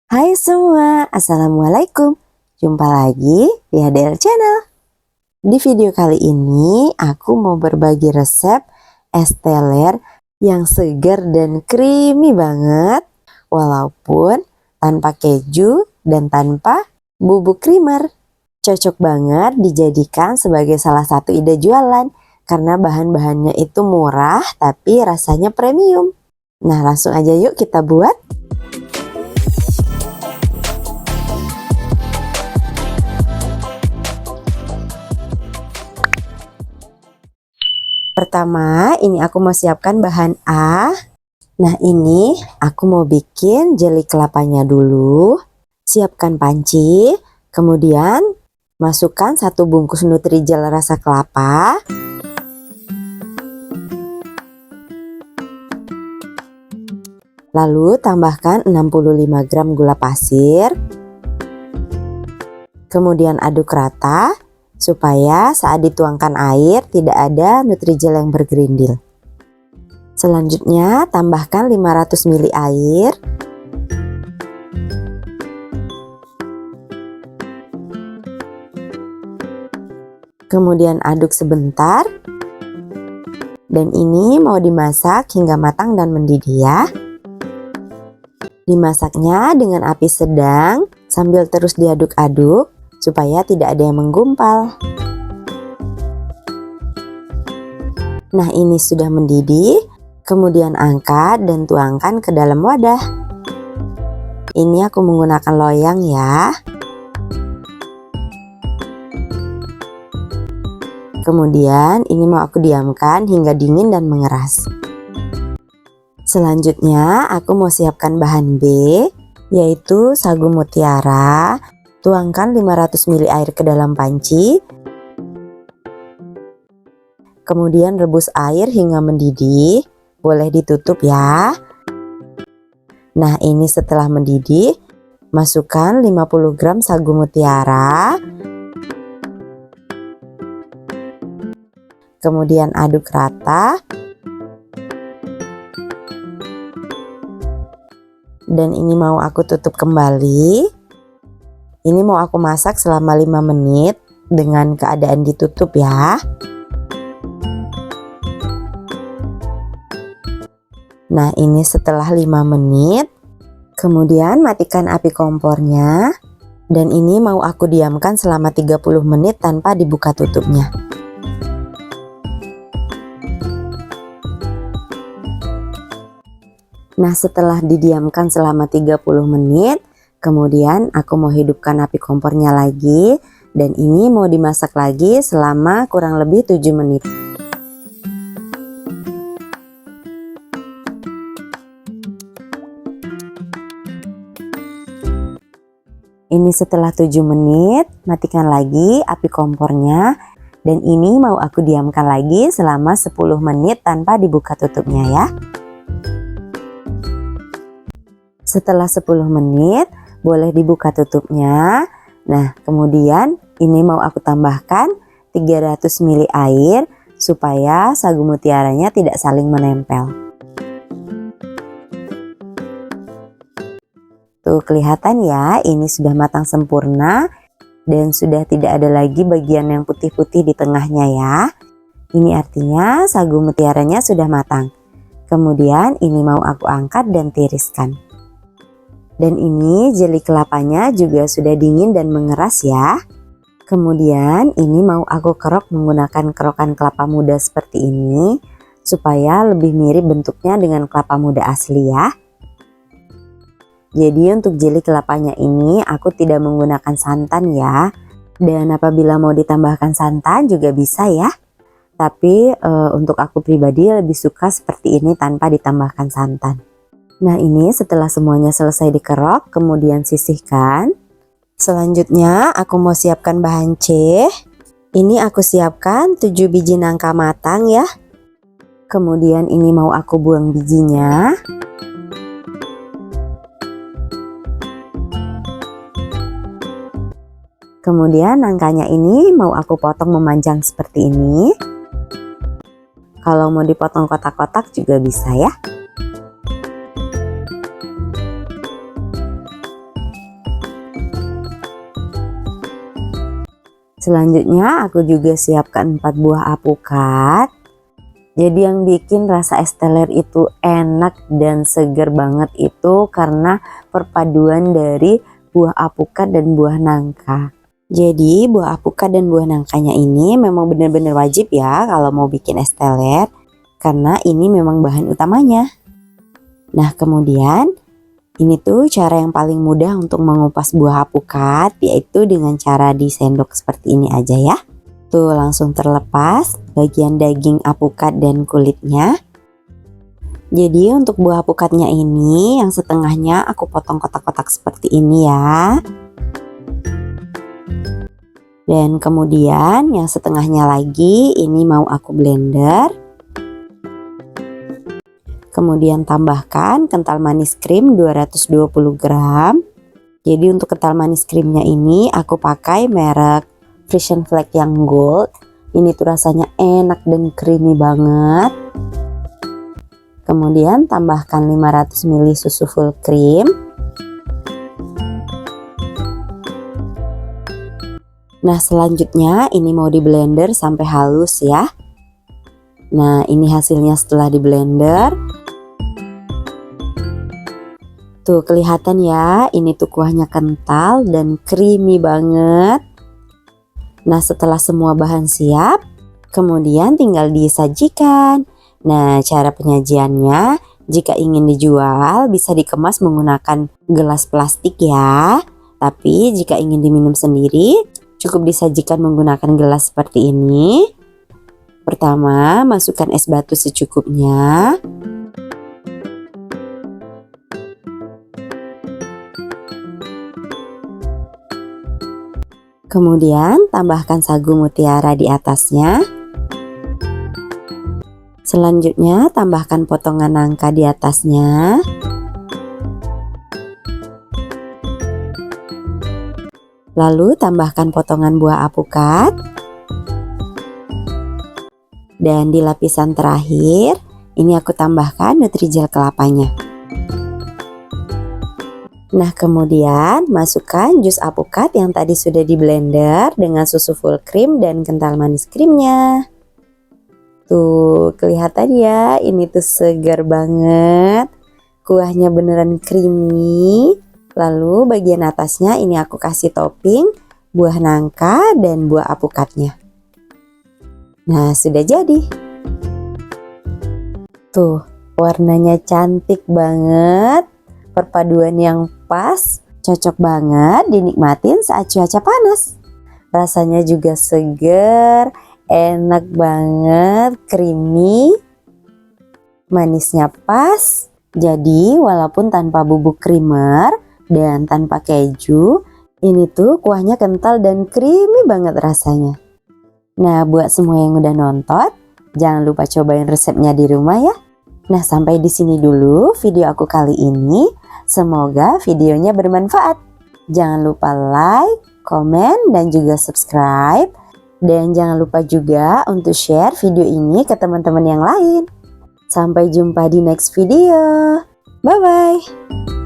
Hai semua, Assalamualaikum. Jumpa lagi di HDL Channel. Di video kali ini aku mau berbagi resep es teler yang segar dan creamy banget, walaupun tanpa keju dan tanpa bubuk creamer. Cocok banget dijadikan sebagai salah satu ide jualan karena bahan-bahannya itu murah tapi rasanya premium. Nah, langsung aja yuk kita buat. Pertama, ini aku mau siapkan bahan A. Nah, ini aku mau bikin jeli kelapanya dulu. Siapkan panci, kemudian masukkan 1 bungkus Nutrijel rasa kelapa. Lalu tambahkan 65 gram gula pasir. Kemudian aduk rata supaya saat dituangkan air tidak ada Nutrijel yang bergerindil. Selanjutnya tambahkan 500 ml air. Kemudian aduk sebentar. Dan ini mau dimasak hingga matang dan mendidih ya. Dimasaknya dengan api sedang sambil terus diaduk-aduk supaya tidak ada yang menggumpal. Nah, ini sudah mendidih, kemudian angkat dan tuangkan ke dalam wadah. Ini aku menggunakan loyang ya. Kemudian ini mau aku diamkan hingga dingin dan mengeras. Selanjutnya aku mau siapkan bahan B, yaitu sagu mutiara. Tuangkan 500 ml air ke dalam panci. Kemudian rebus air hingga mendidih. Boleh ditutup ya. Nah, ini setelah mendidih, masukkan 50 gram sagu mutiara. Kemudian aduk rata. Dan ini mau aku tutup kembali. Ini mau aku masak selama 5 menit dengan keadaan ditutup ya. Nah, ini setelah 5 menit. Kemudian matikan api kompornya. Dan ini mau aku diamkan selama 30 menit tanpa dibuka tutupnya. Nah, setelah didiamkan selama 30 menit, kemudian aku mau hidupkan api kompornya lagi. Dan ini mau dimasak lagi selama kurang lebih 7 menit. Ini setelah 7 menit, matikan lagi api kompornya. Dan ini mau aku diamkan lagi selama 10 menit tanpa dibuka tutupnya ya. Setelah 10 menit, boleh dibuka tutupnya. Nah, kemudian ini mau aku tambahkan 300 ml air supaya sagu mutiaranya tidak saling menempel. Tuh, kelihatan ya, ini sudah matang sempurna dan sudah tidak ada lagi bagian yang putih-putih di tengahnya ya. Ini artinya sagu mutiaranya sudah matang. Kemudian ini mau aku angkat dan tiriskan. Dan ini jeli kelapanya juga sudah dingin dan mengeras ya. Kemudian ini mau aku kerok menggunakan kerokan kelapa muda seperti ini supaya lebih mirip bentuknya dengan kelapa muda asli ya. Jadi untuk jeli kelapanya ini aku tidak menggunakan santan ya. Dan apabila mau ditambahkan santan juga bisa ya. Tapi untuk aku pribadi lebih suka seperti ini tanpa ditambahkan santan. Nah, ini setelah semuanya selesai dikerok, kemudian sisihkan. Selanjutnya aku mau siapkan bahan C. Ini aku siapkan 7 biji nangka matang ya. Kemudian ini mau aku buang bijinya. Kemudian nangkanya ini mau aku potong memanjang seperti ini. Kalau mau dipotong kotak-kotak juga bisa ya. Selanjutnya aku juga siapkan 4 buah apukat. Jadi yang bikin rasa es teler itu enak dan seger banget itu karena perpaduan dari buah apukat dan buah nangka. Jadi buah apukat dan buah nangkanya ini memang benar-benar wajib ya kalau mau bikin es teler, karena ini memang bahan utamanya. Nah kemudian ini tuh cara yang paling mudah untuk mengupas buah apukat, yaitu dengan cara disendok seperti ini aja ya. Tuh langsung terlepas bagian daging apukat dan kulitnya. Jadi untuk buah apukatnya ini yang setengahnya aku potong kotak-kotak seperti ini ya. Dan kemudian yang setengahnya lagi ini mau aku blender. Kemudian tambahkan kental manis krim 220 gram. Jadi untuk kental manis krimnya ini aku pakai merek Frisian Flag yang gold. Ini tuh rasanya enak dan creamy banget. Kemudian tambahkan 500 ml susu full cream. Nah selanjutnya ini mau di blender sampai halus ya. Nah ini hasilnya setelah di blender. Tuh kelihatan ya, ini tuh kuahnya kental dan creamy banget. Nah setelah semua bahan siap, kemudian tinggal disajikan. Nah cara penyajiannya, jika ingin dijual bisa dikemas menggunakan gelas plastik ya. Tapi jika ingin diminum sendiri, cukup disajikan menggunakan gelas seperti ini. Pertama, masukkan es batu secukupnya. Kemudian tambahkan sagu mutiara di atasnya. Selanjutnya tambahkan potongan nangka di atasnya. Lalu tambahkan potongan buah apukat. Dan di lapisan terakhir, ini aku tambahkan Nutrijel kelapanya. Nah kemudian masukkan jus apukat yang tadi sudah di blender dengan susu full cream dan kental manis krimnya. Tuh kelihatan ya, ini tuh segar banget. Kuahnya beneran creamy. Lalu bagian atasnya ini aku kasih topping buah nangka dan buah apukatnya. Nah sudah jadi. Tuh warnanya cantik banget. Perpaduan yang pas, cocok banget dinikmatin saat cuaca panas. Rasanya juga seger, enak banget, creamy, manisnya pas. Jadi walaupun tanpa bubuk creamer dan tanpa keju, ini tuh kuahnya kental dan creamy banget rasanya. Nah buat semua yang udah nonton, jangan lupa cobain resepnya di rumah ya. Nah sampai di sini dulu video aku kali ini. Semoga videonya bermanfaat. Jangan lupa like, komen, dan juga subscribe. Dan jangan lupa juga untuk share video ini ke teman-teman yang lain. Sampai jumpa di next video. Bye-bye.